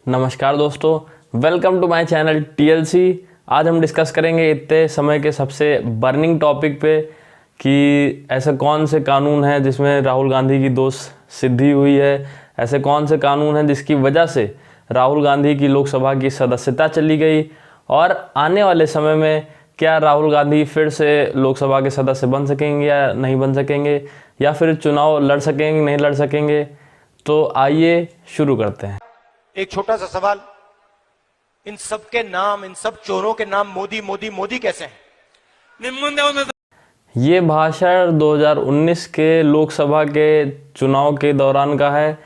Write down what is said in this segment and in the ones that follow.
नमस्कार दोस्तों, welcome to my channel TLC। आज हम डिस्कस करेंगे इतने समय के सबसे बर्निंग टॉपिक पे कि ऐसे कौन से कानून हैं जिसमें राहुल गांधी की दोष सिद्धि हुई है। ऐसे कौन से कानून हैं जिसकी वजह से राहुल गांधी की लोकसभा की सदस्यता चली गई, और आने वाले समय में क्या राहुल गांधी फिर से लोकसभा के सदस्य बन सकेंगे या नहीं बन सकेंगे, या फिर चुनाव लड़ सकेंगे नहीं लड़ सकेंगे। तो आइए शुरू करते हैं। एक छोटा सा सवाल, इन सब के नाम, इन सब चोरों के नाम मोदी मोदी मोदी कैसे हैं? ये भाषण 2019 के लोकसभा के चुनाव के दौरान का है।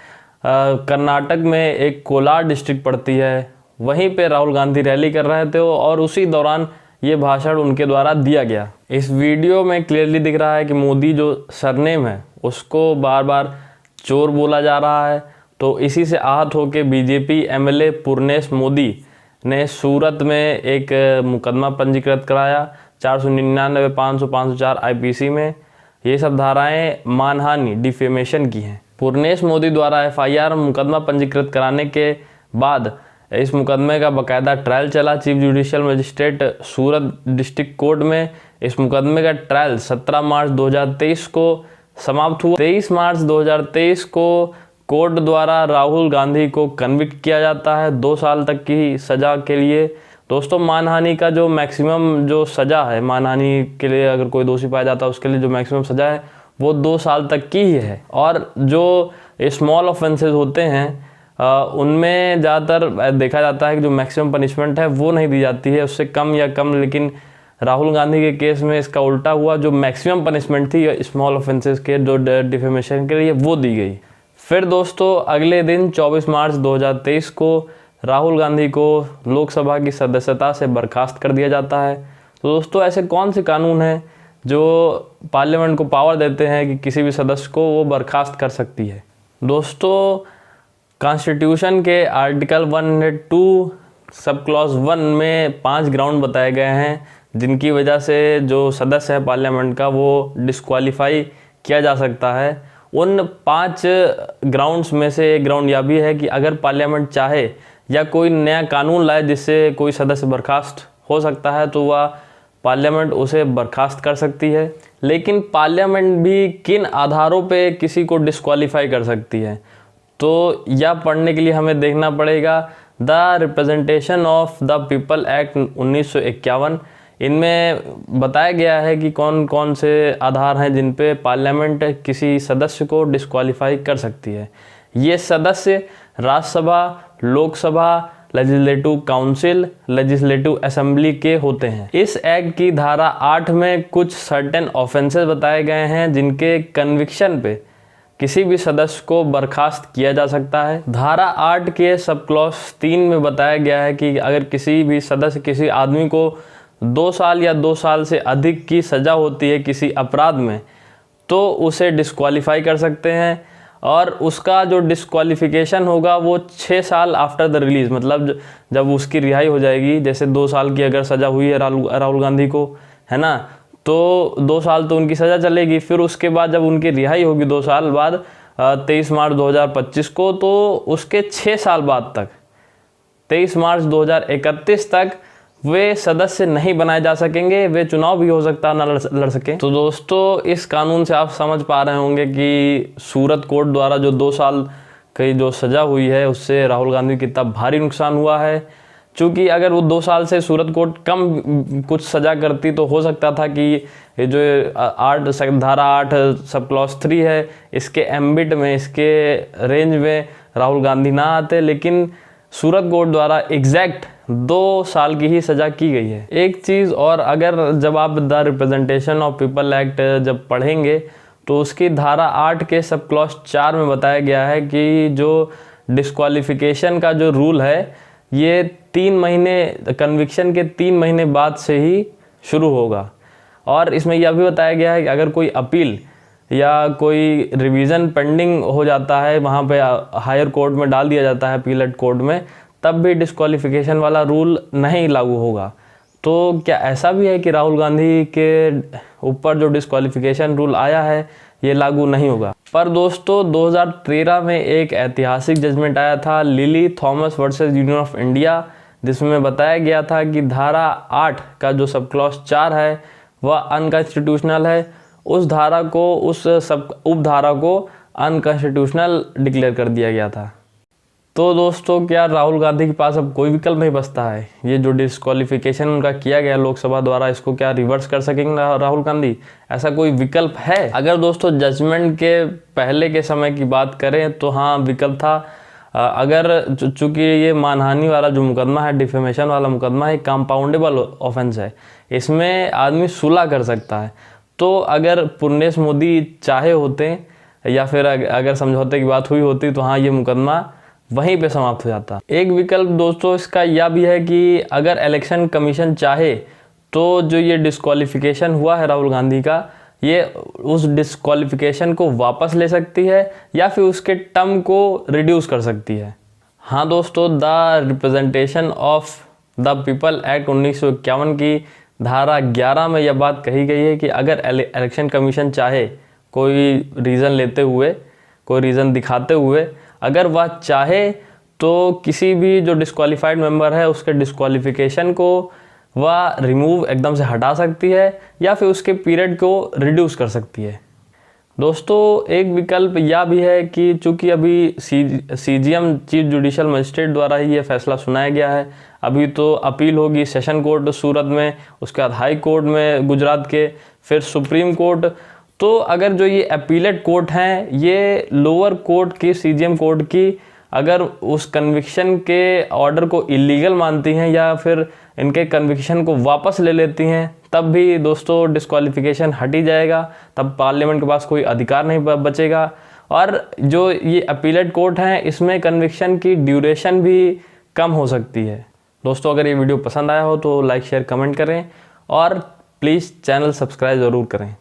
कर्नाटक में एक कोलार डिस्ट्रिक्ट पड़ती है, वहीं पे राहुल गांधी रैली कर रहे थे और उसी दौरान ये भाषण उनके द्वारा दिया गया। इस वीडियो में क्लियरली दिख रहा है कि मोदी जो सरनेम है उसको बार बार चोर बोला जा रहा है। तो इसी से आहत होकर बीजेपी MLA पूर्णेश मोदी ने सूरत में एक मुकदमा पंजीकृत कराया 499, 500, 504 IPC में। ये सब धाराएं मानहानि, डिफेमेशन की हैं। पूर्णेश मोदी द्वारा FIR मुकदमा पंजीकृत कराने के बाद इस मुकदमे का बाकायदा ट्रायल चला चीफ जुडिशियल मजिस्ट्रेट सूरत डिस्ट्रिक्ट कोर्ट में। इस मुकदमे का ट्रायल 17 मार्च 2023 को समाप्त हुआ। 23 मार्च 2023 को कोर्ट द्वारा राहुल गांधी को कन्विक्ट किया जाता है 2 साल तक की सज़ा के लिए। दोस्तों, मानहानि का जो मैक्सिमम जो सज़ा है, मानहानि के लिए अगर कोई दोषी पाया जाता है उसके लिए जो मैक्सिमम सज़ा है वो 2 साल तक की ही है। और जो स्मॉल ऑफेंसेस होते हैं उनमें ज़्यादातर देखा जाता है कि जो मैक्सिमम पनिशमेंट है वो नहीं दी जाती है, उससे कम या कम। लेकिन राहुल गांधी के केस में इसका उल्टा हुआ, जो मैक्सिमम पनिशमेंट थी स्मॉल ऑफेंसेस के जो डिफेमेशन के लिए वो दी गई। फिर दोस्तों अगले दिन 24 मार्च 2023 को राहुल गांधी को लोकसभा की सदस्यता से बर्खास्त कर दिया जाता है। तो दोस्तों, ऐसे कौन से कानून हैं जो पार्लियामेंट को पावर देते हैं कि किसी भी सदस्य को वो बर्खास्त कर सकती है? दोस्तों, कॉन्स्टिट्यूशन के आर्टिकल 102 सब क्लॉज 1 में 5 ग्राउंड बताए गए हैं जिनकी वजह से जो सदस्य है पार्लियामेंट का वो डिस्क्वालीफाई किया जा सकता है। उन 5 ग्राउंड्स में से एक ग्राउंड यह भी है कि अगर पार्लियामेंट चाहे या कोई नया कानून लाए जिससे कोई सदस्य बर्खास्त हो सकता है तो वह पार्लियामेंट उसे बर्खास्त कर सकती है। लेकिन पार्लियामेंट भी किन आधारों पे किसी को डिस्क्वालीफाई कर सकती है, तो यह पढ़ने के लिए हमें देखना पड़ेगा the representation of the people act 1951। इनमें बताया गया है कि कौन कौन से आधार हैं जिन पे पार्लियामेंट किसी सदस्य को डिस्क्वालीफाई कर सकती है। ये सदस्य Rajya Sabha, Lok Sabha, legislative council, legislative assembly के होते हैं। इस एक्ट की धारा 8 में कुछ सर्टेन ऑफेंसेस बताए गए हैं जिनके कन्विक्शन पे किसी भी सदस्य को बर्खास्त किया जा सकता है। धारा 8 के सब क्लॉज 3 में बताया गया है कि अगर किसी भी सदस्य, किसी आदमी को 2 साल या 2 साल से अधिक की सज़ा होती है किसी अपराध में, तो उसे डिस्क्वालीफाई कर सकते हैं। और उसका जो डिस्क्वालिफिकेशन होगा वो 6 साल आफ्टर द रिलीज़, मतलब जब उसकी रिहाई हो जाएगी। जैसे 2 साल की अगर सज़ा हुई है राहुल गांधी को, है ना, तो 2 साल तो उनकी सज़ा चलेगी। फिर उसके बाद जब उनकी रिहाई होगी 2 साल बाद 23 मार्च 2025 को, तो उसके 6 साल बाद तक 23 मार्च 2031 तक वे सदस्य नहीं बनाए जा सकेंगे। वे चुनाव भी हो सकता है ना लड़ सकें। तो दोस्तों, इस कानून से आप समझ पा रहे होंगे कि सूरत कोर्ट द्वारा जो 2 साल की जो सज़ा हुई है उससे राहुल गांधी कितना भारी नुकसान हुआ है। चूँकि अगर वो 2 साल से सूरत कोर्ट कम कुछ सज़ा करती तो हो सकता था कि ये जो धारा 8 सब क्लॉज 3 है इसके एम्बिट में, इसके रेंज में राहुल गांधी ना आते। लेकिन सूरत कोर्ट द्वारा एग्जैक्ट 2 साल की ही सज़ा की गई है। एक चीज़ और, अगर जब आप the representation of people act जब पढ़ेंगे तो उसकी धारा 8 के सब क्लॉज 4 में बताया गया है कि जो डिस्क्वालिफिकेशन का जो रूल है ये 3 महीने, कन्विक्शन के 3 महीने बाद से ही शुरू होगा। और इसमें यह भी बताया गया है कि अगर कोई अपील या कोई रिवीजन पेंडिंग हो जाता है, वहाँ पे हायर कोर्ट में डाल दिया जाता है, अपीलेट कोर्ट में, तब भी डिस्क्वालिफिकेशन वाला रूल नहीं लागू होगा। तो क्या ऐसा भी है कि राहुल गांधी के ऊपर जो डिस्क्वालिफिकेशन रूल आया है ये लागू नहीं होगा। पर दोस्तों 2013 में एक ऐतिहासिक जजमेंट आया था lily Thomas versus union of India, जिसमें बताया गया था कि धारा 8 का जो सब क्लॉज 4 है वह अनकॉन्स्टिट्यूशनल है। उस धारा को, उस सब उपधारा को अनकॉन्स्टिट्यूशनल डिक्लेयर कर दिया गया था। तो दोस्तों क्या राहुल गांधी के पास अब कोई विकल्प नहीं बचता है? ये जो डिस्क्वालिफिकेशन उनका किया गया लोकसभा द्वारा, इसको क्या रिवर्स कर सकेंगे राहुल गांधी? ऐसा कोई विकल्प है? अगर दोस्तों जजमेंट के पहले के समय की बात करें तो हाँ विकल्प था। अगर चूंकि ये मानहानि वाला जो मुकदमा है, डिफेमेशन वाला मुकदमा है, कंपाउंडेबल ऑफेंस है, इसमें आदमी सुलह कर सकता है। तो अगर पुर्नेश मोदी चाहे होते या फिर अगर समझौते की बात हुई होती तो हाँ ये मुकदमा वहीं पे समाप्त हो जाता। एक विकल्प दोस्तों इसका यह भी है कि अगर इलेक्शन कमीशन चाहे तो जो ये डिस्क्वालिफिकेशन हुआ है राहुल गांधी का, ये उस डिस्क्वालिफिकेशन को वापस ले सकती है या फिर उसके टर्म को रिड्यूस कर सकती है। हाँ दोस्तों, the representation of the people act 1951 की धारा 11 में यह बात कही गई है कि अगर इलेक्शन कमीशन चाहे, कोई रीज़न लेते हुए, कोई रीज़न दिखाते हुए, अगर वह चाहे तो किसी भी जो डिस्क्वालीफाइड मेंबर है उसके डिस्क्वालिफिकेशन को वह रिमूव एकदम से हटा सकती है या फिर उसके पीरियड को रिड्यूस कर सकती है। दोस्तों एक विकल्प यह भी है कि चूंकि अभी CJM चीफ जुडिशियल मजिस्ट्रेट द्वारा ही ये फैसला सुनाया गया है, अभी तो अपील होगी सेशन कोर्ट सूरत में, उसके बाद हाई कोर्ट में गुजरात के, फिर सुप्रीम कोर्ट। तो अगर जो ये अपीलेट कोर्ट हैं, ये लोअर कोर्ट की, CJM कोर्ट की, अगर उस कन्विक्शन के ऑर्डर को इलीगल मानती हैं या फिर इनके कन्विक्शन को वापस ले लेती हैं, तब भी दोस्तों डिस्क्वालिफिकेशन हट ही जाएगा। तब पार्लियामेंट के पास कोई अधिकार नहीं बचेगा। और जो ये अपीलेट कोर्ट हैं, इसमें कन्विक्शन की ड्यूरेशन भी कम हो सकती है। दोस्तों अगर ये वीडियो पसंद आया हो तो लाइक शेयर कमेंट करें और प्लीज़ चैनल सब्सक्राइब ज़रूर करें।